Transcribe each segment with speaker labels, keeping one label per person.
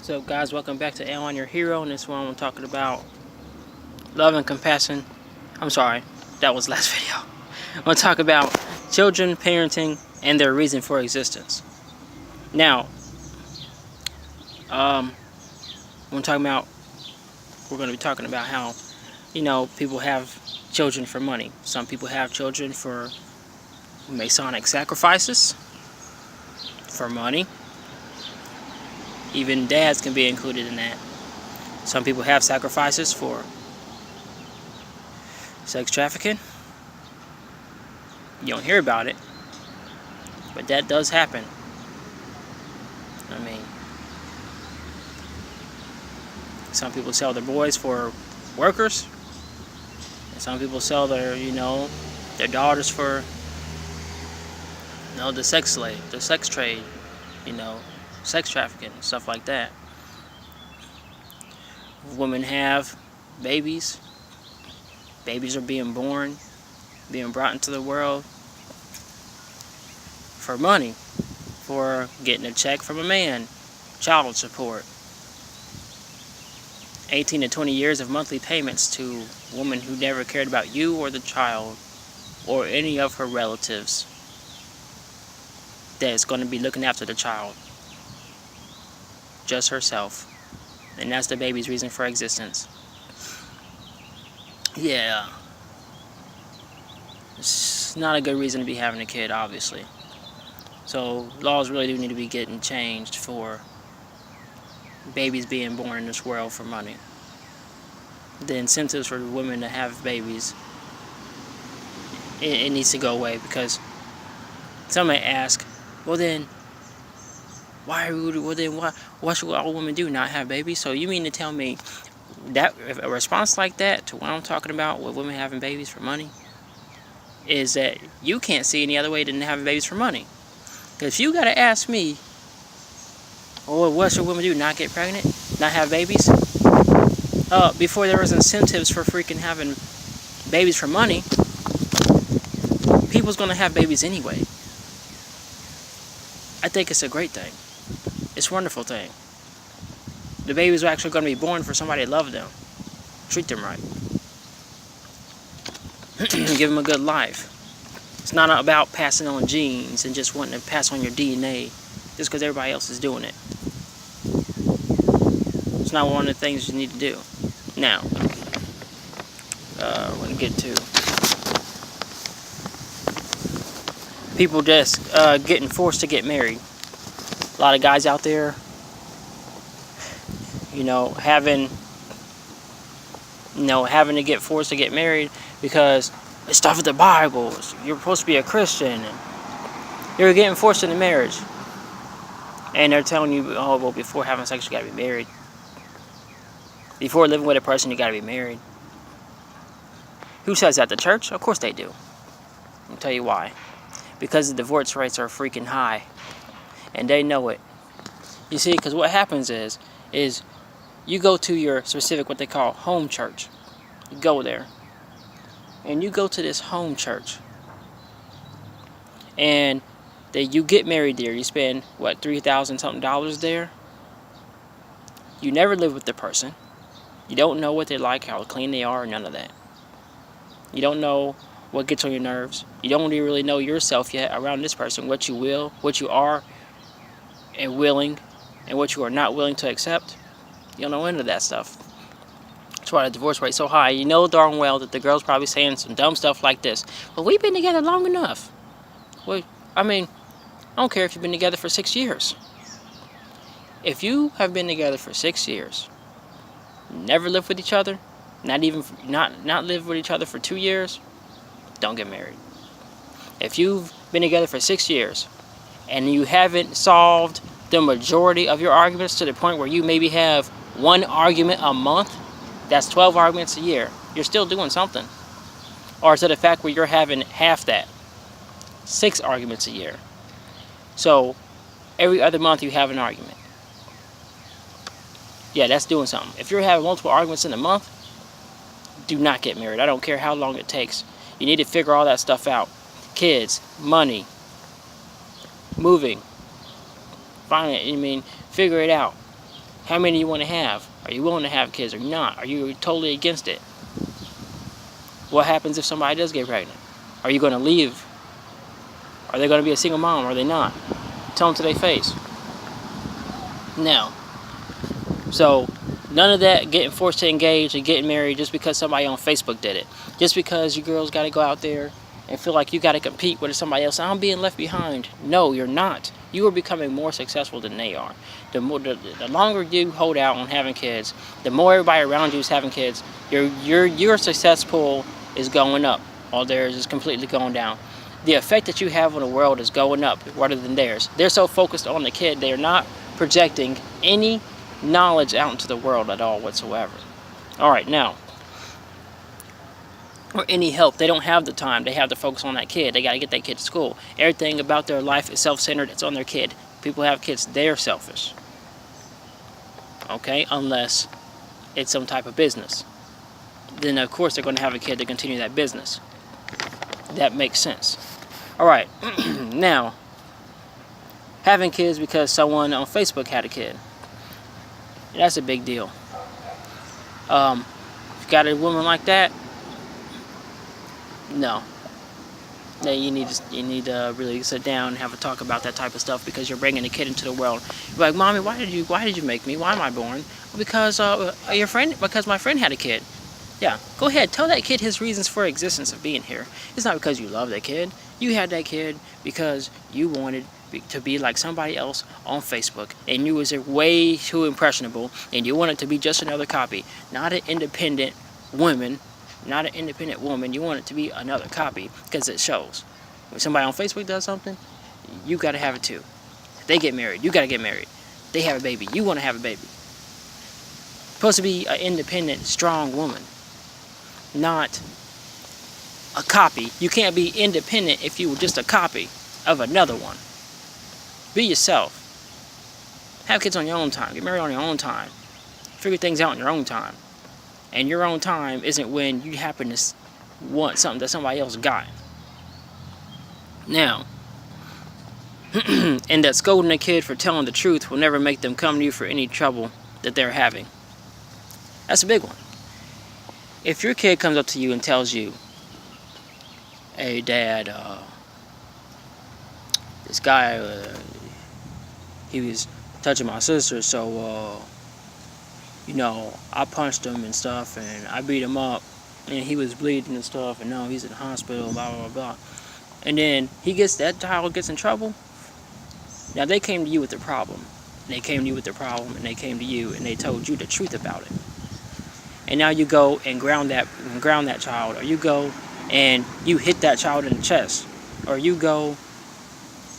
Speaker 1: So guys, welcome back to Alan Your Hero. And this one I'm talking about love and compassion. I'm sorry, that was last video. I'm going to talk about children, parenting, and their reason for existence. Now, we're going to be talking about how, people have children for money. Some people have children for Masonic sacrifices, for money. Even dads can be included in that. Some people have sacrifices for sex trafficking. You don't hear about it, but that does happen. Some people sell their boys for workers. And some people sell their daughters for, the sex trade, sex trafficking, stuff like that. Women have babies. Babies are being born, being brought into the world for money, for getting a check from a man, child support. 18 to 20 years of monthly payments to a woman who never cared about you or the child or any of her relatives that is going to be looking after the child. Just herself. And that's the baby's reason for existence. Yeah. It's not a good reason to be having a kid, obviously. So laws really do need to be getting changed for babies being born in this world for money. The incentives for women to have babies, it needs to go away, because some may ask, why should all women do, not have babies? So you mean to tell me that a response like that to what I'm talking about with women having babies for money is that you can't see any other way than having babies for money? Because if you gotta ask me, what should women do, not get pregnant, not have babies? Before there was incentives for freaking having babies for money, people's gonna have babies anyway. I think it's a great thing. It's a wonderful thing. The babies are actually going to be born for somebody to love them. Treat them right. Give them a good life. It's not about passing on genes and just wanting to pass on your DNA just because everybody else is doing it. It's not one of the things you need to do. Now, we're going to get to people just getting forced to get married. A lot of guys out there, having to get forced to get married because it's stuff in the Bible. You're supposed to be a Christian, and you're getting forced into marriage. And they're telling you, before having sex, you gotta be married. Before living with a person, you gotta be married. Who says that? The church? Of course they do. I'll tell you why. Because the divorce rates are freaking high. And they know it. You see, because what happens is you go to your specific, what they call home church. You go there. And you go to this home church. And you get married there. You spend, $3,000 something there. You never live with the person. You don't know what they're like, how clean they are, none of that. You don't know what gets on your nerves. You don't really know yourself yet around this person, what you will, what you are and willing, and what you are not willing to accept. You don't know any of that stuff. That's why the divorce rate's so high. You know darn well that the girl's probably saying some dumb stuff like this. Well, we've been together long enough. Well, I don't care if you've been together for 6 years. If you have been together for 6 years, never lived with each other, not lived with each other for 2 years, don't get married. If you've been together for 6 years and you haven't solved the majority of your arguments to the point where you maybe have one argument a month, that's 12 arguments a year. You're still doing something. Or to the fact where you're having half that, 6 arguments a year. So every other month you have an argument. Yeah, that's doing something. If you're having multiple arguments in a month, do not get married. I don't care how long it takes. You need to figure all that stuff out. Kids, money, moving, figure it out. How many do you want to have? Are you willing to have kids or not? Are you totally against it? What happens if somebody does get pregnant? Are you going to leave? Are they going to be a single mom or are they not? Tell them to their face. Now, so none of that getting forced to engage and getting married just because somebody on Facebook did it. Just because you girls got to go out there and feel like you got to compete with somebody else. I'm being left behind. No, you're not. You are becoming more successful than they are. The longer you hold out on having kids, the more everybody around you is having kids. Your success pool is going up, while theirs is completely going down. The effect that you have on the world is going up rather than theirs. They're so focused on the kid, they're not projecting any knowledge out into the world at all whatsoever. Alright, now, or any help. They don't have the time. They have to focus on that kid. They got to get that kid to school. Everything about their life is self-centered. It's on their kid. People have kids. They're selfish. Okay? Unless it's some type of business. Then, of course, they're going to have a kid to continue that business. That makes sense. Alright. Now, having kids because someone on Facebook had a kid. That's a big deal. If you got a woman like that, no. You need to really sit down and have a talk about that type of stuff, because you're bringing a kid into the world. You're like, Mommy, why did you make me? Why am I born? Because because my friend had a kid. Yeah, go ahead. Tell that kid his reasons for existence of being here. It's not because you love that kid. You had that kid because you wanted to be like somebody else on Facebook, and you was way too impressionable, and you wanted to be just another copy, not an independent woman. Not an independent woman. You want it to be another copy because it shows. When somebody on Facebook does something, you got to have it too. They get married, you got to get married. They have a baby, you want to have a baby. Supposed to be an independent, strong woman, not a copy. You can't be independent if you were just a copy of another one. Be yourself. Have kids on your own time. Get married on your own time. Figure things out on your own time. And your own time isn't when you happen to want something that somebody else got. Now, and that scolding a kid for telling the truth will never make them come to you for any trouble that they're having. That's a big one. If your kid comes up to you and tells you, hey, Dad, this guy, he was touching my sister, so, I punched him and stuff, and I beat him up, and he was bleeding and stuff, and now he's in the hospital, blah, blah, blah. And then that child gets in trouble. Now, they came to you with the problem. They came to you with the problem, and they came to you, and they told you the truth about it. And now you go and ground that child, or you go and you hit that child in the chest, or you go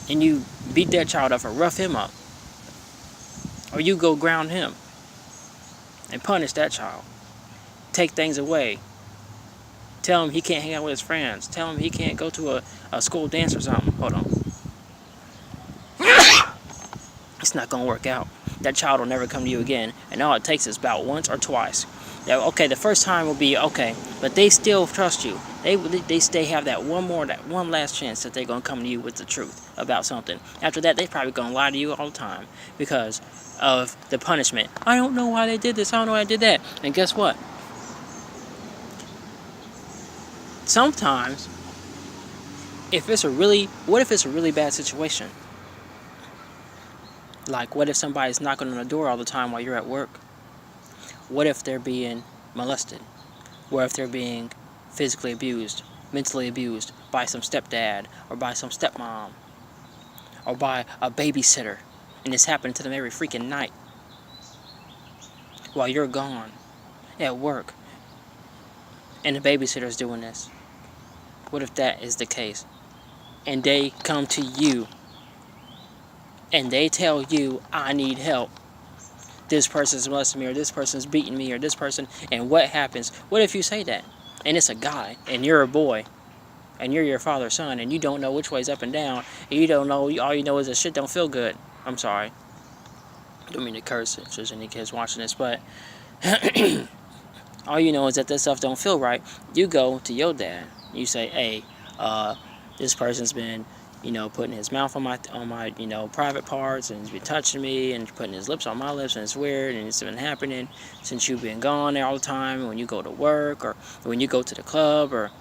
Speaker 1: and you beat that child up or rough him up, or you go ground him and punish that child. Take things away. Tell him he can't hang out with his friends. Tell him he can't go to a school dance or something. Hold on. It's not going to work out. That child will never come to you again. And all it takes is about once or twice. Now, okay, the first time will be okay, but they still trust you. They have that one last chance that they're going to come to you with the truth about something. After that, they're probably going to lie to you all the time because of the punishment. I don't know why they did this. I don't know why I did that. And guess what? Sometimes, what if it's a really bad situation? Like, what if somebody's knocking on the door all the time while you're at work? What if they're being molested? What if they're being physically abused, mentally abused by some stepdad or by some stepmom or by a babysitter, and it's happening to them every freaking night while you're gone at work and the babysitter's doing this? What if that is the case and they come to you and they tell you, I need help, this person's molesting me, or this person's beating me, or this person, and what happens? What if you say that and it's a guy and you're a boy and you're your father's son and you don't know which way's up and down, and you don't know, all you know is that shit don't feel good? I'm sorry, I don't mean to curse if there's any kids watching this, but all you know is that this stuff don't feel right. You go to your dad, you say, hey, this person's been putting his mouth on my private parts, and he's been touching me and putting his lips on my lips, and it's weird, and it's been happening since you've been gone all the time, when you go to work, or when you go to the club, or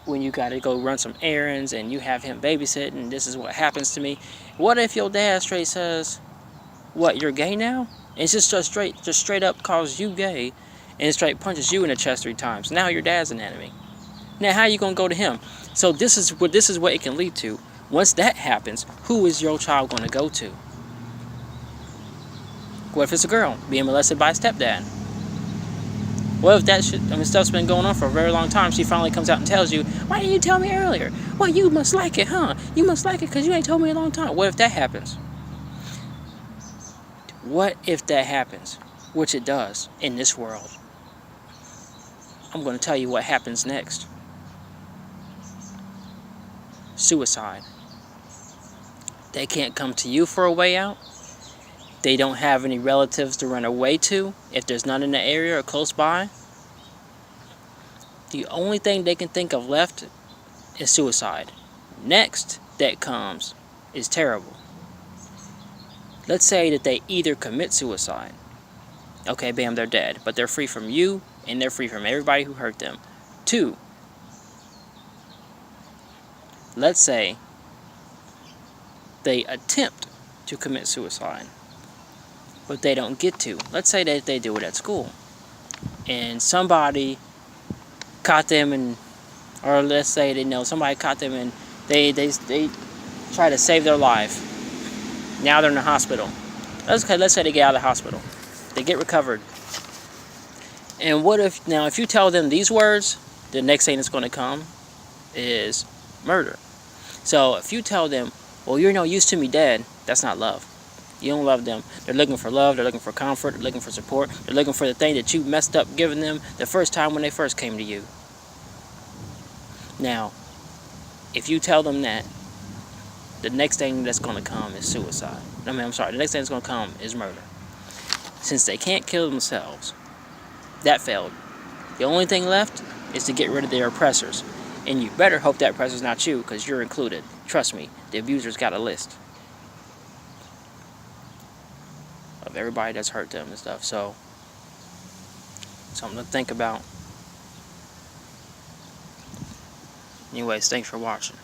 Speaker 1: when you got to go run some errands and you have him babysitting, and this is what happens to me. What if your dad straight says, what, you're gay now? And it's just straight up calls you gay, and straight punches you in the chest 3 times. Now your dad's an enemy. Now how are you going to go to him? So this is what it can lead to. Once that happens, who is your child going to go to? What if it's a girl being molested by a stepdad? What if that stuff's been going on for a very long time? She finally comes out and tells you, why didn't you tell me earlier? Well, you must like it, huh? You must like it because you ain't told me a long time. What if that happens? What if that happens? Which it does in this world. I'm going to tell you what happens next. Suicide. They can't come to you for a way out. They don't have any relatives to run away to if there's none in the area or close by. The only thing they can think of left is suicide. Next that comes is terrible. Let's say that they either commit suicide. Okay, bam, they're dead. But they're free from you, and they're free from everybody who hurt them. 2, let's say they attempt to commit suicide, but they don't get to. Let's say that they do it at school, and somebody caught them, or let's say somebody caught them, and they try to save their life. Now they're in the hospital. Let's say they get out of the hospital, they get recovered, and what if if you tell them these words, the next thing that's going to come is murder. So if you tell them, well, you're no use to me dead, that's not love. You don't love them. They're looking for love, they're looking for comfort, they're looking for support, they're looking for the thing that you messed up giving them the first time when they first came to you. Now, if you tell them that, the next thing that's going to come is suicide. The next thing that's going to come is murder. Since they can't kill themselves, that failed. The only thing left is to get rid of their oppressors. And you better hope that oppressor's not you, because you're included. Trust me, the abuser's got a list of everybody that's hurt them and stuff. So, something to think about. Anyways, thanks for watching.